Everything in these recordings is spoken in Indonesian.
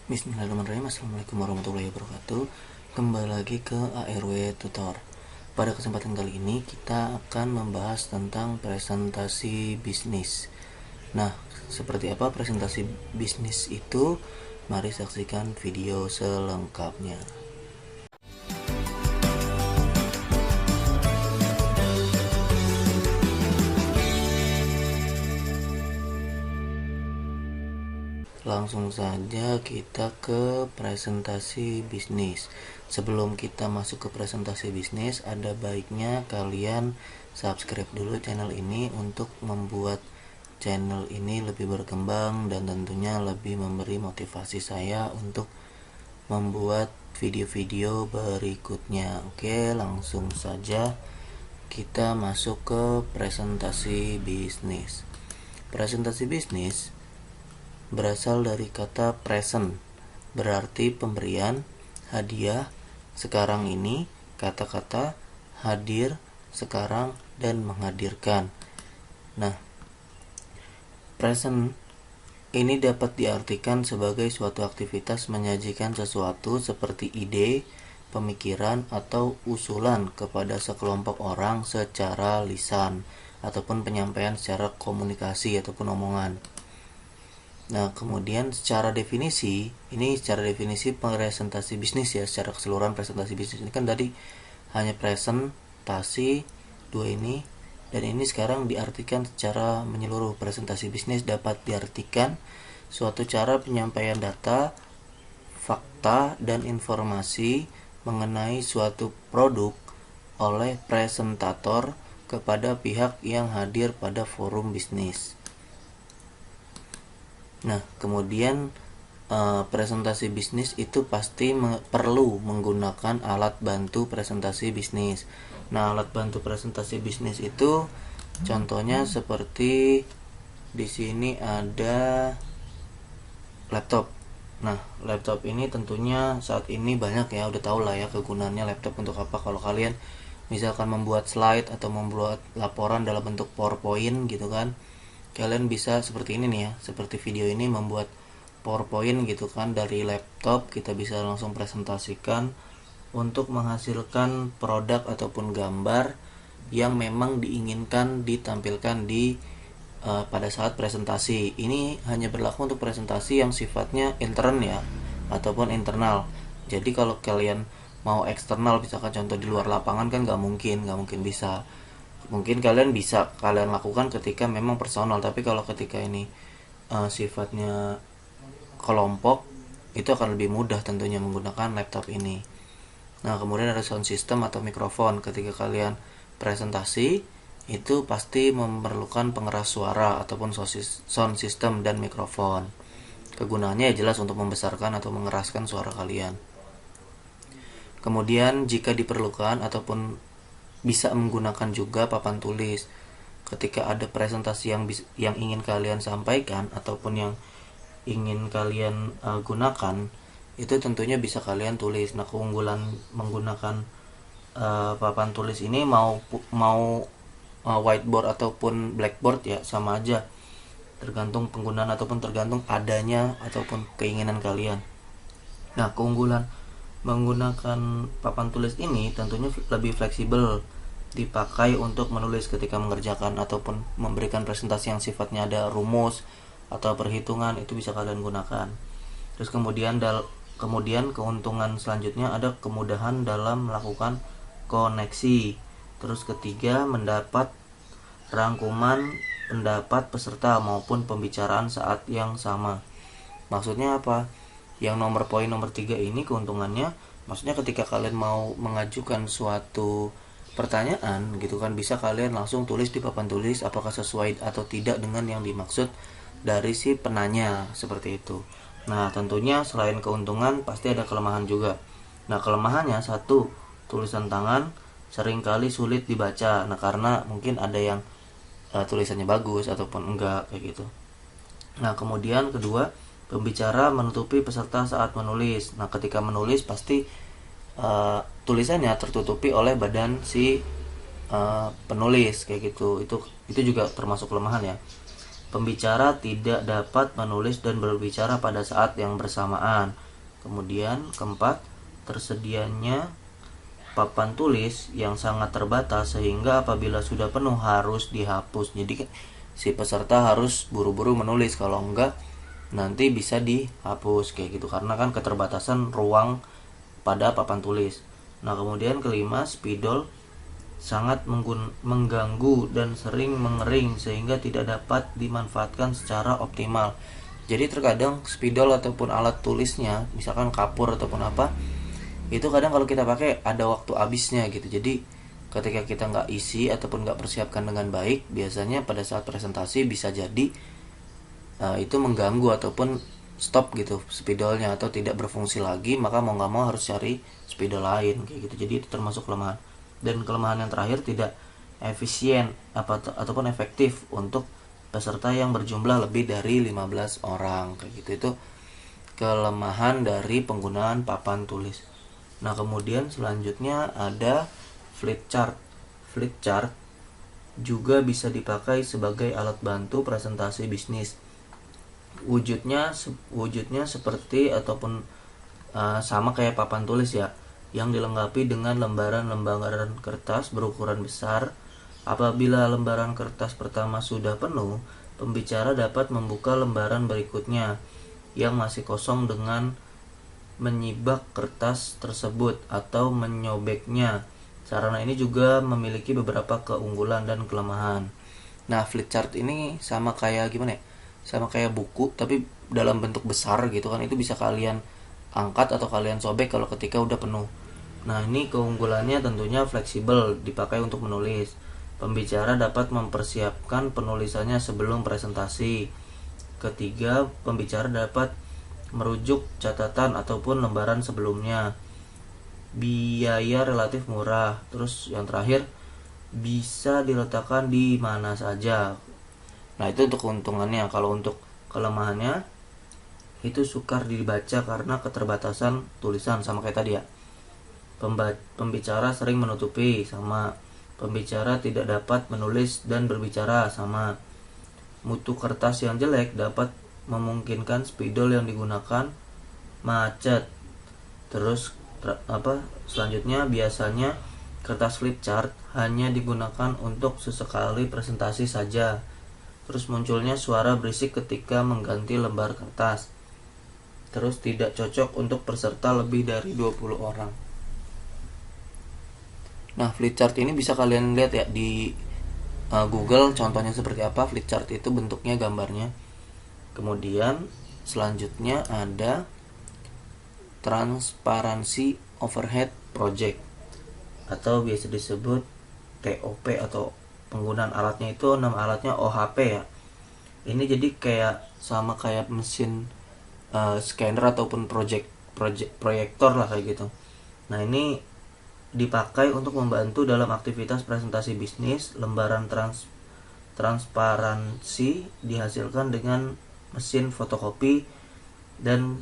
Bismillahirrahmanirrahim. Assalamualaikum warahmatullahi wabarakatuh. Kembali lagi ke ARW Tutor. Pada kesempatan kali ini kita akan membahas tentang presentasi bisnis. Nah, seperti apa presentasi bisnis itu? Mari saksikan video selengkapnya. Langsung saja kita ke presentasi bisnis. Sebelum kita masuk ke presentasi bisnis, ada baiknya kalian subscribe dulu channel ini untuk membuat channel ini lebih berkembang dan tentunya lebih memberi motivasi saya untuk membuat video-video berikutnya. Oke, langsung saja kita masuk ke presentasi bisnis. Presentasi bisnis berasal dari kata present, berarti pemberian, hadiah, sekarang ini, kata-kata, hadir, sekarang, dan menghadirkan. Nah, present ini dapat diartikan sebagai suatu aktivitas menyajikan sesuatu seperti ide, pemikiran, atau usulan kepada sekelompok orang secara lisan, ataupun penyampaian secara komunikasi ataupun omongan. Nah, kemudian secara definisi presentasi bisnis ya, secara keseluruhan presentasi bisnis ini kan tadi hanya presentasi dua ini, dan ini sekarang diartikan secara menyeluruh. Presentasi bisnis dapat diartikan suatu cara penyampaian data, fakta, dan informasi mengenai suatu produk oleh presentator kepada pihak yang hadir pada forum bisnis. Nah, kemudian presentasi bisnis itu pasti perlu menggunakan alat bantu presentasi bisnis. Nah, alat bantu presentasi bisnis itu contohnya seperti di sini ada laptop. Nah, laptop ini tentunya saat ini banyak ya, udah tau lah ya kegunaannya laptop untuk apa. Kalau kalian misalkan membuat slide atau membuat laporan dalam bentuk PowerPoint gitu kan, kalian bisa seperti ini nih ya, seperti video ini membuat PowerPoint gitu kan dari laptop, kita bisa langsung presentasikan untuk menghasilkan produk ataupun gambar yang memang diinginkan ditampilkan di pada saat presentasi. Ini hanya berlaku untuk presentasi yang sifatnya intern ya, ataupun internal. Jadi kalau kalian mau eksternal, misalkan contoh di luar lapangan kan nggak mungkin bisa. Mungkin kalian lakukan ketika memang personal, tapi kalau ketika ini sifatnya kelompok, itu akan lebih mudah tentunya menggunakan laptop ini. Nah, kemudian ada sound system atau mikrofon. Ketika kalian presentasi, itu pasti memerlukan pengeras suara ataupun sound system dan mikrofon. Kegunaannya ya jelas untuk membesarkan atau mengeraskan suara kalian. Kemudian jika diperlukan ataupun bisa menggunakan juga papan tulis. Ketika ada presentasi yang ingin kalian sampaikan ataupun yang ingin kalian gunakan, itu tentunya bisa kalian tulis. Nah, keunggulan menggunakan papan tulis ini mau whiteboard ataupun blackboard ya sama aja, tergantung penggunaan ataupun tergantung adanya ataupun keinginan kalian. Nah, keunggulan menggunakan papan tulis ini tentunya lebih fleksibel dipakai untuk menulis ketika mengerjakan ataupun memberikan presentasi yang sifatnya ada rumus atau perhitungan, itu bisa kalian gunakan. Terus kemudian keuntungan selanjutnya ada kemudahan dalam melakukan koneksi. Terus ketiga, mendapat rangkuman pendapat peserta maupun pembicaraan saat yang sama. Maksudnya apa? Yang poin nomor 3 ini keuntungannya, maksudnya ketika kalian mau mengajukan suatu pertanyaan gitu kan, bisa kalian langsung tulis di papan tulis apakah sesuai atau tidak dengan yang dimaksud dari si penanya, seperti itu. Nah, tentunya selain keuntungan pasti ada kelemahan juga. Nah, kelemahannya satu, tulisan tangan seringkali sulit dibaca. Nah, karena mungkin ada yang tulisannya bagus ataupun enggak kayak gitu. Nah, kemudian kedua, pembicara menutupi peserta saat menulis. Nah, ketika menulis pasti tulisannya tertutupi oleh badan si penulis kayak gitu. Itu juga termasuk kelemahan ya. Pembicara tidak dapat menulis dan berbicara pada saat yang bersamaan. Kemudian keempat, tersedianya papan tulis yang sangat terbatas sehingga apabila sudah penuh harus dihapus. Jadi si peserta harus buru-buru menulis, kalau enggak nanti bisa dihapus kayak gitu, karena kan keterbatasan ruang pada papan tulis. Nah, kemudian kelima, spidol sangat mengganggu dan sering mengering sehingga tidak dapat dimanfaatkan secara optimal. Jadi terkadang spidol ataupun alat tulisnya, misalkan kapur ataupun apa, itu kadang kalau kita pakai ada waktu habisnya gitu. Jadi ketika kita nggak isi ataupun nggak persiapkan dengan baik, biasanya pada saat presentasi bisa jadi itu mengganggu ataupun stop gitu spidolnya atau tidak berfungsi lagi, maka mau nggak mau harus cari spidol lain kayak gitu. Jadi itu termasuk kelemahan. Dan kelemahan yang terakhir, tidak efisien ataupun efektif untuk peserta yang berjumlah lebih dari 15 orang kayak gitu. Itu kelemahan dari penggunaan papan tulis. Nah, kemudian selanjutnya ada flip chart. Flip chart juga bisa dipakai sebagai alat bantu presentasi bisnis. Wujudnya seperti ataupun sama kayak papan tulis ya, yang dilengkapi dengan lembaran-lembaran kertas berukuran besar. Apabila lembaran kertas pertama sudah penuh, pembicara dapat membuka lembaran berikutnya yang masih kosong dengan menyibak kertas tersebut atau menyobeknya. Sarana ini juga memiliki beberapa keunggulan dan kelemahan. Nah, flip chart ini sama kayak gimana ya? Sama kayak buku tapi dalam bentuk besar gitu kan. Itu bisa kalian angkat atau kalian sobek kalau ketika udah penuh. Nah, ini keunggulannya tentunya fleksibel, dipakai untuk menulis. Pembicara dapat mempersiapkan penulisannya sebelum presentasi. Ketiga, pembicara dapat merujuk catatan ataupun lembaran sebelumnya. Biaya relatif murah. Terus yang terakhir, bisa diletakkan di mana saja. Nah, itu untuk keuntungannya. Kalau untuk kelemahannya, itu sukar dibaca karena keterbatasan tulisan, sama kayak tadi ya. Pembicara sering menutupi, sama. Pembicara tidak dapat menulis dan berbicara, sama. Mutu kertas yang jelek dapat memungkinkan spidol yang digunakan macet. Terus selanjutnya, biasanya kertas flip chart hanya digunakan untuk sesekali presentasi saja. Terus munculnya suara berisik ketika mengganti lembar kertas. Terus tidak cocok untuk peserta lebih dari 20 orang. Nah, flip chart ini bisa kalian lihat ya di Google contohnya seperti apa. Flip chart itu bentuknya gambarnya. Kemudian selanjutnya ada transparansi overhead project atau biasa disebut TOP, atau penggunaan alatnya itu alatnya OHP ya. Ini jadi kayak sama kayak mesin scanner ataupun proyektor lah kayak gitu. Nah, ini dipakai untuk membantu dalam aktivitas presentasi bisnis. Lembaran transparansi dihasilkan dengan mesin fotokopi dan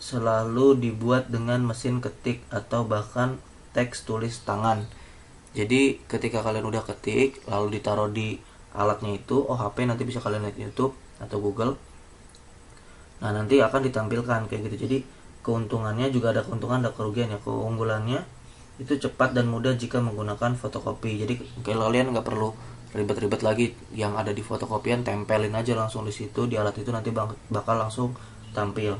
selalu dibuat dengan mesin ketik atau bahkan teks tulis tangan. Jadi ketika kalian udah ketik lalu ditaruh di alatnya itu OHP, nanti bisa kalian lihat di YouTube atau Google. Nah, nanti akan ditampilkan kayak gitu. Jadi keuntungannya juga ada keuntungan, ada kerugian ya. Keunggulannya itu cepat dan mudah jika menggunakan fotokopi. Jadi kalian nggak perlu ribet-ribet lagi, yang ada di fotokopian tempelin aja langsung di situ, di alat itu nanti bakal langsung tampil.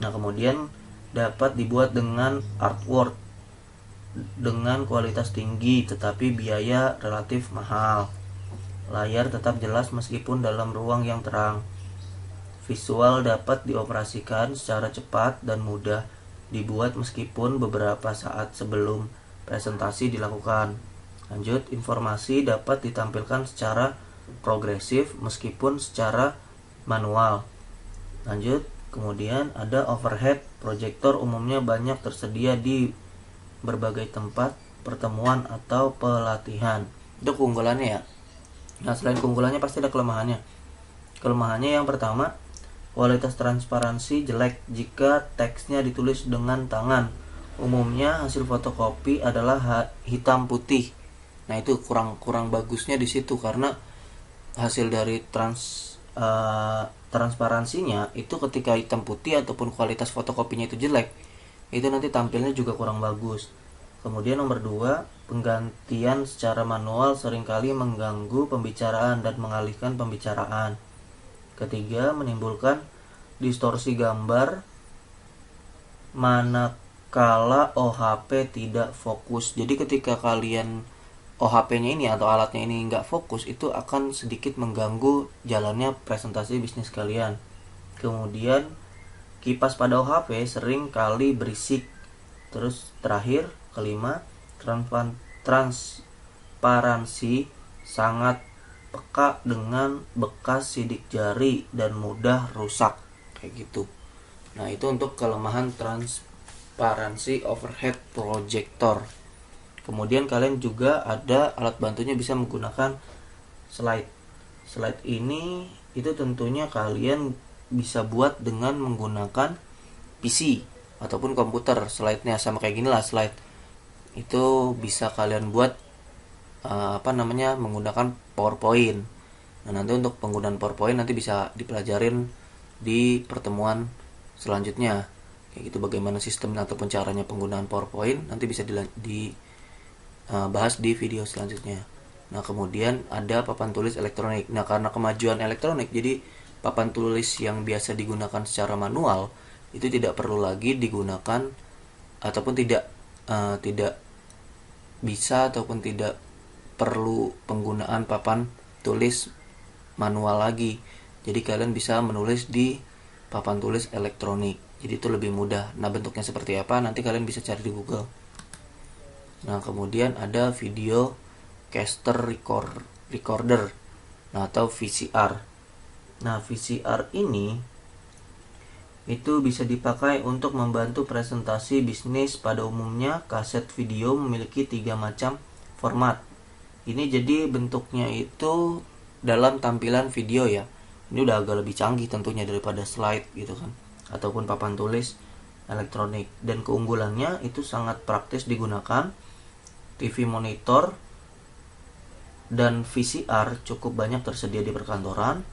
Nah, kemudian dapat dibuat dengan artwork dengan kualitas tinggi tetapi biaya relatif mahal. Layar tetap jelas meskipun dalam ruang yang terang. Visual dapat dioperasikan secara cepat dan mudah dibuat meskipun beberapa saat sebelum presentasi dilakukan. Lanjut, informasi dapat ditampilkan secara progresif meskipun secara manual. Lanjut, kemudian ada overhead projector, umumnya banyak tersedia di berbagai tempat pertemuan atau pelatihan. Itu keunggulannya ya. Nah, selain keunggulannya pasti ada kelemahannya. Kelemahannya yang pertama, kualitas transparansi jelek jika teksnya ditulis dengan tangan. Umumnya hasil fotokopi adalah hitam putih. Nah, itu kurang bagusnya di situ, karena hasil dari transparansinya itu ketika hitam putih ataupun kualitas fotokopinya itu jelek, itu nanti tampilnya juga kurang bagus. Kemudian nomor 2, penggantian secara manual seringkali mengganggu pembicaraan dan mengalihkan pembicaraan. Ketiga, menimbulkan distorsi gambar manakala OHP tidak fokus. Jadi ketika kalian OHP-nya ini atau alatnya ini nggak fokus, itu akan sedikit mengganggu jalannya presentasi bisnis kalian. Kemudian kipas pada OHP sering kali berisik. Terus terakhir, kelima, transparansi sangat peka dengan bekas sidik jari dan mudah rusak, kayak gitu. Nah, itu untuk kelemahan transparansi overhead projector. Kemudian kalian juga ada alat bantunya, bisa menggunakan slide. Slide ini itu tentunya kalian bisa buat dengan menggunakan PC ataupun komputer. Slide-nya sama kayak gini lah slide. Itu bisa kalian buat menggunakan PowerPoint. Nah, nanti untuk penggunaan PowerPoint nanti bisa dipelajarin di pertemuan selanjutnya. Kayak gitu, bagaimana sistem ataupun caranya penggunaan PowerPoint nanti bisa dibahas di video selanjutnya. Nah, kemudian ada papan tulis elektronik. Nah, karena kemajuan elektronik, jadi papan tulis yang biasa digunakan secara manual itu tidak perlu lagi digunakan ataupun tidak bisa ataupun tidak perlu penggunaan papan tulis manual lagi. Jadi kalian bisa menulis di papan tulis elektronik. Jadi itu lebih mudah. Nah, bentuknya seperti apa nanti kalian bisa cari di Google. Nah, kemudian ada video caster recorder, nah, atau VCR. Nah, VCR ini itu bisa dipakai untuk membantu presentasi bisnis. Pada umumnya kaset video memiliki 3 macam format. Ini jadi bentuknya itu dalam tampilan video ya. Ini udah agak lebih canggih tentunya daripada slide gitu kan, ataupun papan tulis elektronik. Dan keunggulannya itu sangat praktis digunakan. TV monitor dan VCR cukup banyak tersedia di perkantoran.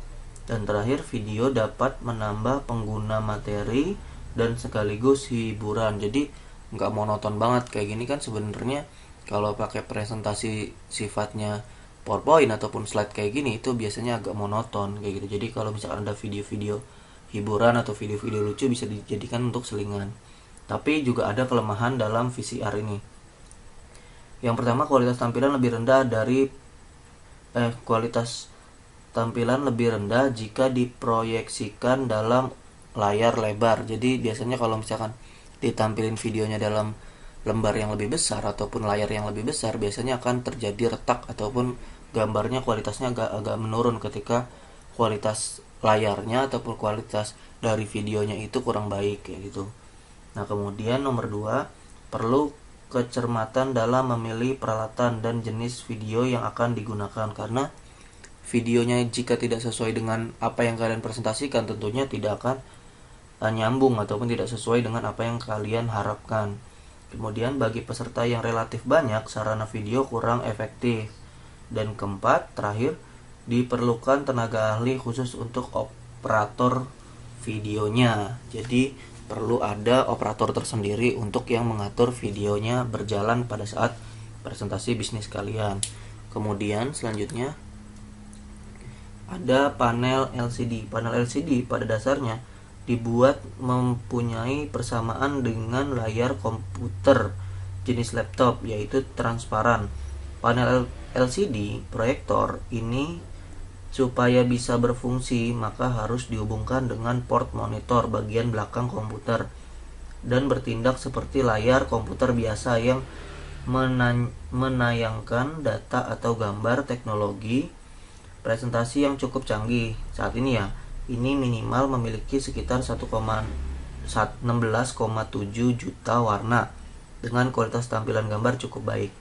Dan terakhir, video dapat menambah pengguna materi dan sekaligus hiburan. Jadi nggak monoton banget kayak gini kan sebenarnya. Kalau pakai presentasi sifatnya PowerPoint ataupun slide kayak gini itu biasanya agak monoton kayak gitu. Jadi kalau misalkan ada video-video hiburan atau video-video lucu bisa dijadikan untuk selingan. Tapi juga ada kelemahan dalam VCR ini. Yang pertama, kualitas tampilan lebih rendah jika diproyeksikan dalam layar lebar. Jadi biasanya kalau misalkan ditampilin videonya dalam lembar yang lebih besar ataupun layar yang lebih besar, biasanya akan terjadi retak ataupun gambarnya kualitasnya agak menurun ketika kualitas layarnya ataupun kualitas dari videonya itu kurang baik kayak gitu. Nah, kemudian nomor 2, perlu kecermatan dalam memilih peralatan dan jenis video yang akan digunakan, karena videonya jika tidak sesuai dengan apa yang kalian presentasikan tentunya tidak akan nyambung ataupun tidak sesuai dengan apa yang kalian harapkan. Kemudian bagi peserta yang relatif banyak, sarana video kurang efektif. Dan keempat, terakhir, diperlukan tenaga ahli khusus untuk operator videonya. Jadi perlu ada operator tersendiri untuk yang mengatur videonya berjalan pada saat presentasi bisnis kalian. Kemudian selanjutnya ada panel LCD. Panel LCD pada dasarnya dibuat mempunyai persamaan dengan layar komputer jenis laptop, yaitu transparan. Panel LCD proyektor ini supaya bisa berfungsi maka harus dihubungkan dengan port monitor bagian belakang komputer dan bertindak seperti layar komputer biasa yang menayangkan data atau gambar. Teknologi presentasi yang cukup canggih saat ini ya, ini minimal memiliki sekitar 16,7 juta warna dengan kualitas tampilan gambar cukup baik.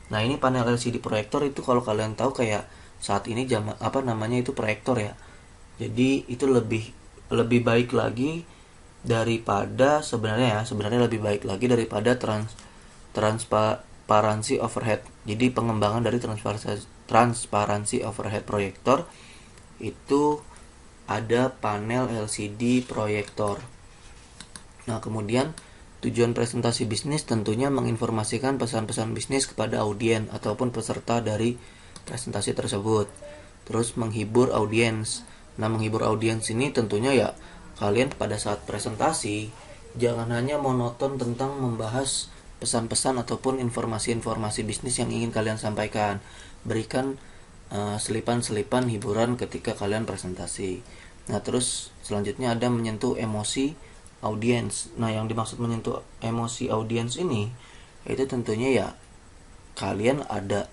Nah, ini panel LCD proyektor itu kalau kalian tahu kayak saat ini itu proyektor ya. Jadi itu lebih baik lagi daripada sebenarnya lebih baik lagi daripada transparansi overhead. Jadi pengembangan dari transparansi overhead proyektor itu ada panel LCD proyektor. Nah, kemudian tujuan presentasi bisnis tentunya menginformasikan pesan-pesan bisnis kepada audiens ataupun peserta dari presentasi tersebut. Terus menghibur audiens. Nah, menghibur audiens ini tentunya ya kalian pada saat presentasi jangan hanya monoton tentang membahas pesan-pesan ataupun informasi-informasi bisnis yang ingin kalian sampaikan. Berikan selipan-selipan hiburan ketika kalian presentasi. Nah, terus selanjutnya ada menyentuh emosi audiens. Nah, yang dimaksud menyentuh emosi audiens ini itu tentunya ya kalian ada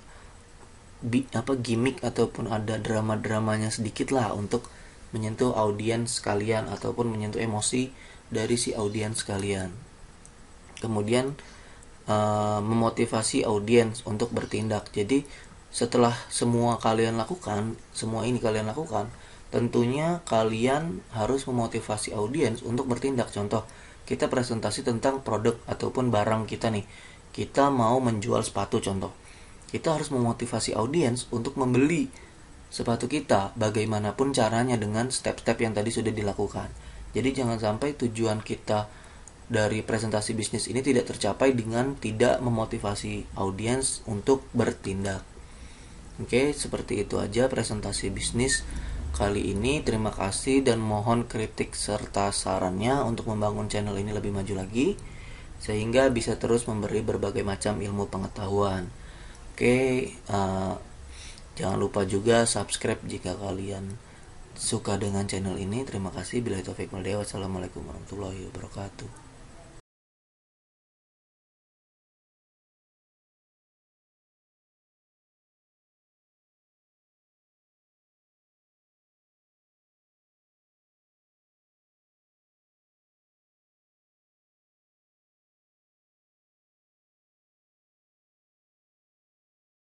gimmick ataupun ada drama-dramanya sedikit lah untuk menyentuh audiens kalian ataupun menyentuh emosi dari si audiens kalian. Kemudian memotivasi audiens untuk bertindak. Jadi setelah semua ini kalian lakukan, tentunya kalian harus memotivasi audiens untuk bertindak. Contoh, kita presentasi tentang produk ataupun barang kita nih. Kita mau menjual sepatu contoh. Kita harus memotivasi audiens untuk membeli sepatu kita bagaimanapun caranya dengan step-step yang tadi sudah dilakukan. Jadi jangan sampai tujuan kita dari presentasi bisnis ini tidak tercapai dengan tidak memotivasi audiens untuk bertindak. Oke, seperti itu aja presentasi bisnis kali ini. Terima kasih dan mohon kritik serta sarannya untuk membangun channel ini lebih maju lagi sehingga bisa terus memberi berbagai macam ilmu pengetahuan. Oke, jangan lupa juga subscribe jika kalian suka dengan channel ini. Terima kasih. Billahi taufiq wal hidayah. Wassalamualaikum warahmatullahi wabarakatuh.